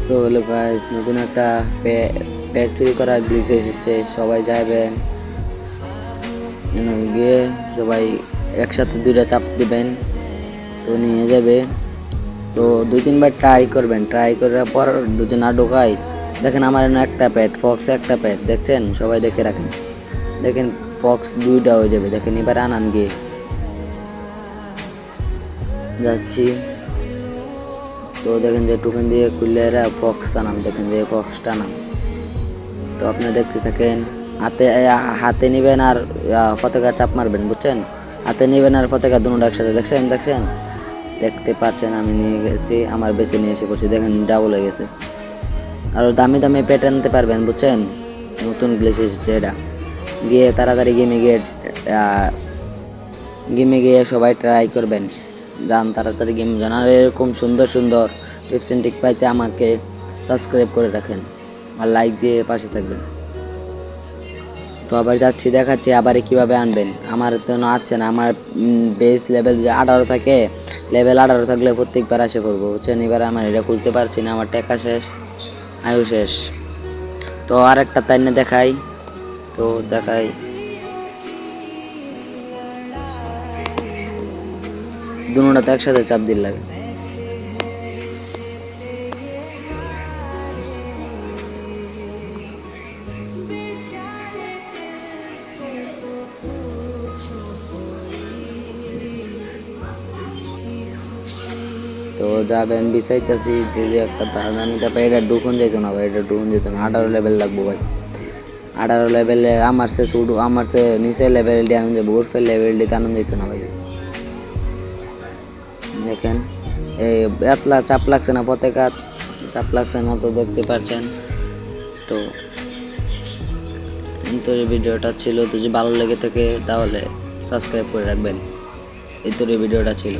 So hello guys, নতুন একটা pack চুরি করার গ্লিচ এসেছে। সবাই যাবেন গিয়ে সবাই একসাথে দুইটা চাপ দিবেন, তো নিয়ে যাবে। তো 2-3 বার ট্রাই করবেন, ট্রাই করার পর দুজন না ঢোকাই। দেখেন আমার এখানে একটা প্যাট ফক্স, একটা প্যাট দেখছেন, সবাই দেখে রাখেন। দেখেন ফক্স দুইটা হয়ে যাবে। দেখেন এবার আনাম গিয়ে যাচ্ছি। তো দেখেন যে টোকেন দিয়ে খুললে এরা ফক্স আনাম, দেখেন যে ফক্সটা নাম। তো আপনি দেখতে থাকেন, হাতে নেবেন আর পতাকা চাপ মারবেন, বুঝছেন? হাতে নেবেন আর পতাকা দুটো একসাথে, দেখছেন দেখতে পাচ্ছেন। আমি নিয়ে গেছি, আমার বেছে নিয়ে এসে পড়ছি। দেখেন ডাবল হয়ে গেছে। আর দামি দামি পেট আনতে পারবেন, বুঝছেন? নতুন গ্লিচ এসেছে এটা। গিয়ে তাড়াতাড়ি গেমে গিয়ে সবাই ট্রাই করবেন, যান তাড়াতাড়ি গেম যান। আর এরকম সুন্দর সুন্দর টিপস অ্যান্ড ট্রিক পাইতে আমাকে সাবস্ক্রাইব করে রাখেন আর লাইক দিয়ে পাশে থাকবেন। তো আবার যাচ্ছি, দেখাচ্ছি আবার কীভাবে আনবেন। আমার তো না আছে না, আমার বেস লেভেল যে 18 থাকে, লেভেল 18 থাকলে প্রত্যেকবার আসে পড়বো, বুঝছেন? এবার আমার এটা খুলতে পারছি না, আমার টাকা শেষ, আয়ু শেষ। তো আর একটা তাই না দেখাই, তো দেখাই। দুটোটা তো একসাথে চাপ দিল লাগে। তো যাবেন বিচাইতেছি যে একটা দামি তারপরে এটা ঢুকুন যেত না ভাই, এটা ঢুকুন যেত না। 18 লেভেল লাগবো ভাই, 18 লেভেলে আমার সে শুধু আমার সে নিচে লেভেল দিয়ে আনন্দ যাবো, উর্ফের লেভেল দিতে আনন্দ যেত না ভাই। দেখেন এই এতলা চাপ লাগছে না, পতাকা চাপ লাগছে না, তো দেখতে পাচ্ছেন। তো এই ভিডিওটা ছিল, তো যদি ভালো লেগে থাকে তাহলে সাবস্ক্রাইব করে রাখবেন। এই ভিডিওটা ছিল।